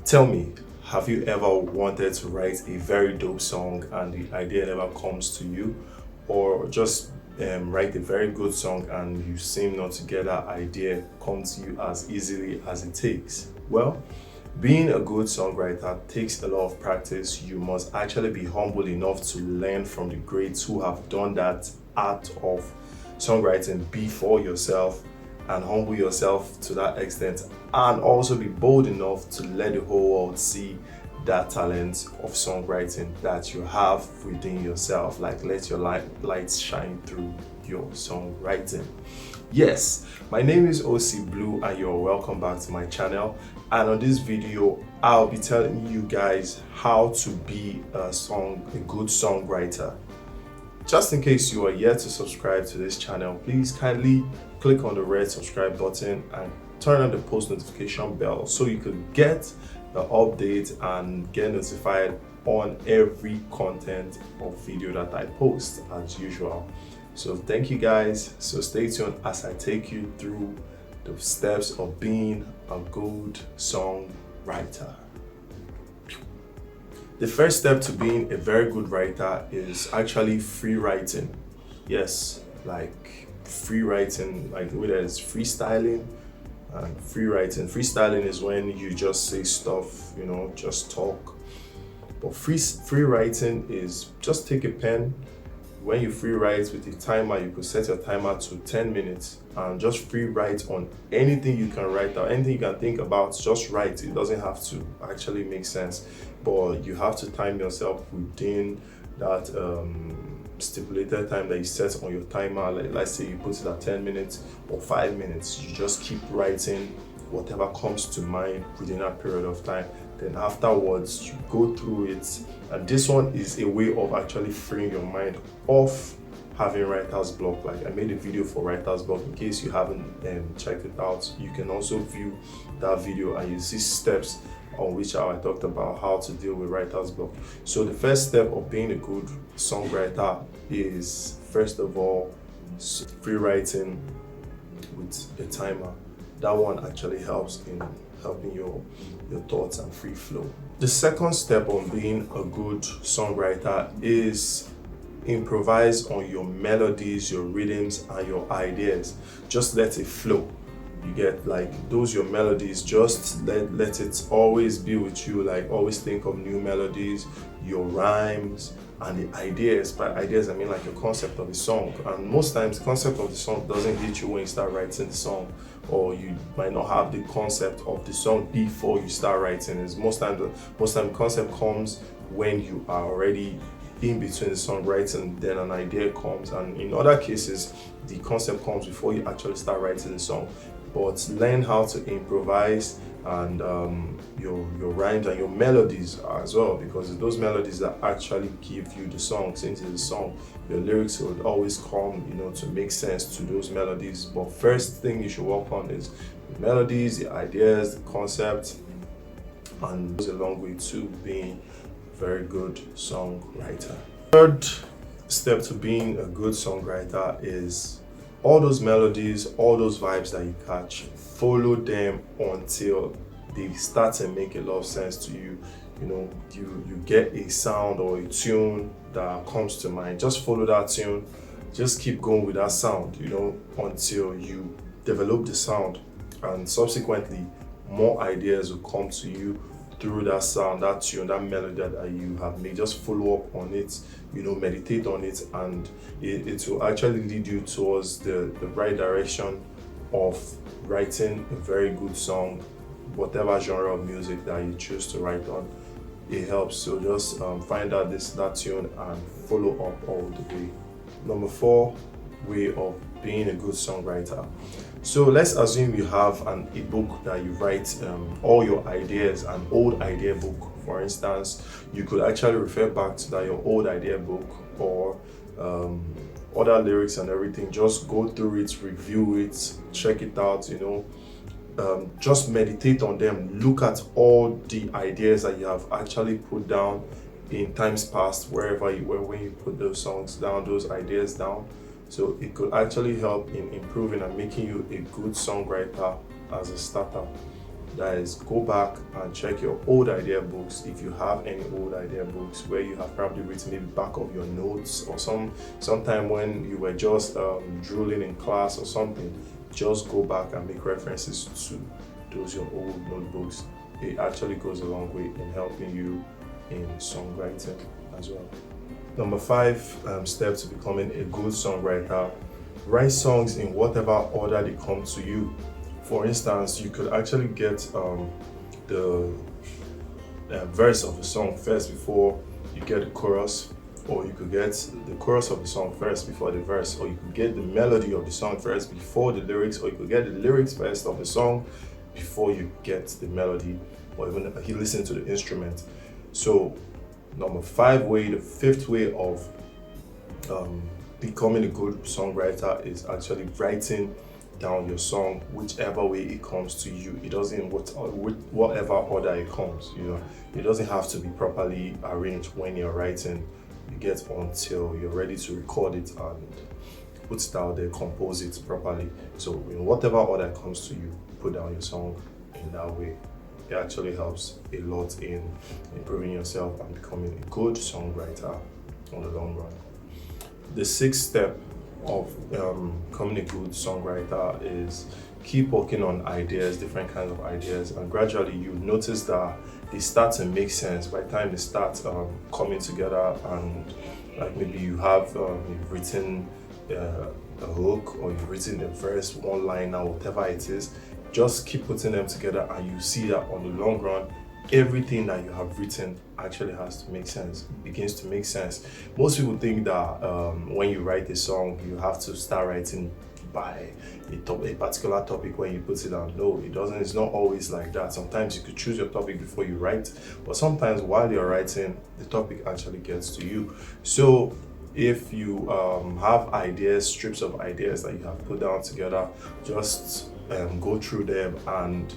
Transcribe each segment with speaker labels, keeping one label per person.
Speaker 1: Tell me, have you ever wanted to write a very dope song and the idea never comes to you? Or just write a very good song and you seem not to get that idea come to you as easily as it takes? Well, being a good songwriter takes a lot of practice. You must actually be humble enough to learn from the greats who have done that art of songwriting before yourself, and humble yourself to that extent, and also be bold enough to let the whole world see that talent of songwriting that you have within yourself. Like, let your lights shine through your songwriting. Yes, my name is OC Blue and you're welcome back to my channel. And on this video, I'll be telling you guys how to be a good songwriter. Just in case you are yet to subscribe to this channel, please kindly click on the red subscribe button and turn on the post notification bell so you could get the update and get notified on every content or video that I post as usual. So thank you guys. So stay tuned as I take you through the steps of being a good songwriter. The first step to being a very good writer is actually free writing. Yes, like free writing, like the way that is freestyling and free writing. Freestyling is when you just say stuff, just talk. But free writing is just take a pen. When you free write with a timer, you could set your timer to 10 minutes and just free write on anything you can write down, anything you can think about, just write. It doesn't have to actually make sense, but you have to time yourself within that stipulated time that you set on your timer. Like, let's say you put it at 10 minutes or 5 minutes. You just keep writing whatever comes to mind within that period of time. Then afterwards, you go through it. And this one is a way of actually freeing your mind off having writer's block. Like, I made a video for writer's block. In case you haven't checked it out, you can also view that video and you see steps on which I talked about how to deal with writer's block. So the first step of being a good songwriter is, first of all, free writing with a timer. That one actually helps in helping your thoughts and free flow. The second step on being a good songwriter is improvise on your melodies, your rhythms, and your ideas. Just let it flow. You get, like, those your melodies, just let it always be with you. Like, always think of new melodies, your rhymes, and the ideas. By ideas, I mean like the concept of the song. And most times the concept of the song doesn't hit you when you start writing the song, or you might not have the concept of the song before you start writing. Is most time the concept comes when you are already in between the song writing, then an idea comes. And in other cases, the concept comes before you actually start writing the song. But learn how to improvise and your rhymes and your melodies as well, because those melodies that actually give you the songs into the song. Your lyrics would always come, to make sense to those melodies. But first thing you should work on is the melodies, the ideas, the concept, and goes a long way to being a very good songwriter. Third step to being a good songwriter is all those melodies, all those vibes that you catch, follow them until they start to make a lot of sense to you. You get a sound or a tune that comes to mind. Just follow that tune. Just keep going with that sound, until you develop the sound. And subsequently, more ideas will come to you through that sound, that tune, that melody that you have made. Just follow up on it, meditate on it, and it will actually lead you towards the right direction of writing a very good song, whatever genre of music that you choose to write on. It helps. So just find out that tune and follow up all the way. Number 4 way of being a good songwriter. So let's assume you have a book that you write all your ideas, an old idea book. For instance, you could actually refer back to your old idea book, or other lyrics and everything. Just go through it, review it, check it out, just meditate on them. Look at all the ideas that you have actually put down in times past, wherever you were when you put those songs down, those ideas down. So it could actually help in improving and making you a good songwriter as a starter. That is, go back and check your old idea books, if you have any old idea books where you have probably written maybe back of your notes, or sometime when you were just drooling in class or something. Just go back and make references to those your old notebooks. It actually goes a long way in helping you in songwriting as well. Number 5 step to becoming a good songwriter: write songs in whatever order they come to you. For instance, you could actually get the verse of the song first before you get the chorus, or you could get the chorus of the song first before the verse, or you could get the melody of the song first before the lyrics, or you could get the lyrics first of the song before you get the melody, or even if you listen to the instrument. So number 5 way, the 5th way of becoming a good songwriter is actually writing down your song whichever way it comes to you. It doesn't, whatever order it comes, it doesn't have to be properly arranged when you're writing. You get until you're ready to record it and put it out there, compose it properly. So in whatever order it comes to you, put down your song in that way. It actually helps a lot in improving yourself and becoming a good songwriter on the long run. The 6th step of becoming a good songwriter is keep working on ideas, different kinds of ideas, and gradually you notice that they start to make sense by the time they start coming together. And like maybe you've written a hook, or you've written a verse, one liner, whatever it is. Just keep putting them together, and you see that on the long run, everything that you have written actually has to make sense, begins to make sense. Most people think that when you write a song, you have to start writing by a particular topic when you put it down. No, it doesn't. It's not always like that. Sometimes you could choose your topic before you write, but sometimes while you're writing, the topic actually gets to you. So if you have ideas, strips of ideas that you have put down together, just go through them, and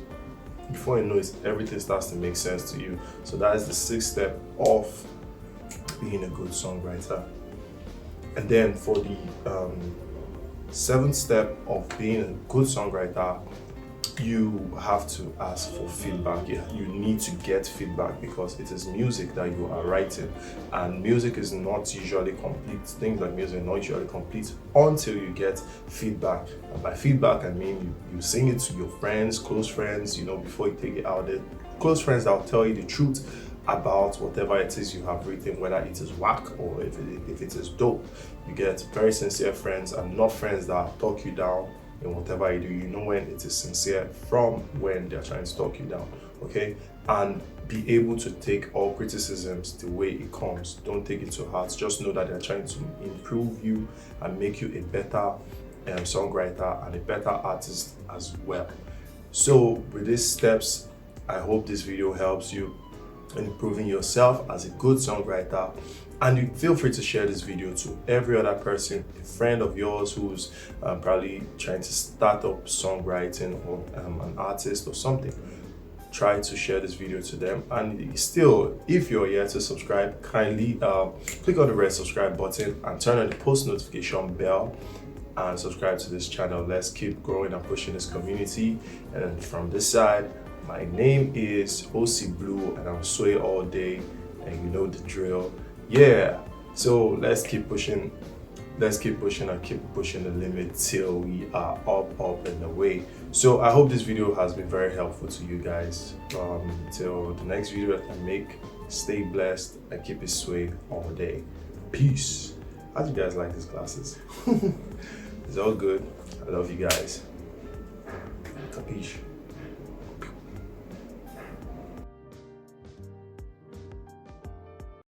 Speaker 1: before you know it, everything starts to make sense to you. So that is the 6th step of being a good songwriter. And then for the 7th step of being a good songwriter, you have to ask for feedback. You need to get feedback, because it is music that you are writing, and music is not usually complete. Things like music are not usually complete until you get feedback. And by feedback, I mean you sing it to your friends, close friends, before you take it out there. Close friends that will tell you the truth about whatever it is you have written, whether it is whack or if it is dope. You get very sincere friends, and not friends that talk you down in whatever you do. You know when it is sincere from when they're trying to talk you down, okay? And be able to take all criticisms the way it comes. Don't take it to heart. Just know that they're trying to improve you and make you a better songwriter and a better artist as well. So with these steps, I hope this video helps you in improving yourself as a good songwriter. And you feel free to share this video to every other person, a friend of yours who's probably trying to start up songwriting, or an artist or something. Try to share this video to them. And still, if you're yet to subscribe, kindly click on the red subscribe button and turn on the post notification bell and subscribe to this channel. Let's keep growing and pushing this community. And from this side, my name is OC Blue, and I'm Sway all day, and you know the drill. Yeah, so let's keep pushing and keep pushing the limit till we are up and away. So I hope this video has been very helpful to you guys. Till the next video that I make, stay blessed and keep it sway all day. Peace. How do you guys like these classes? It's all good. I love you guys. Capiche?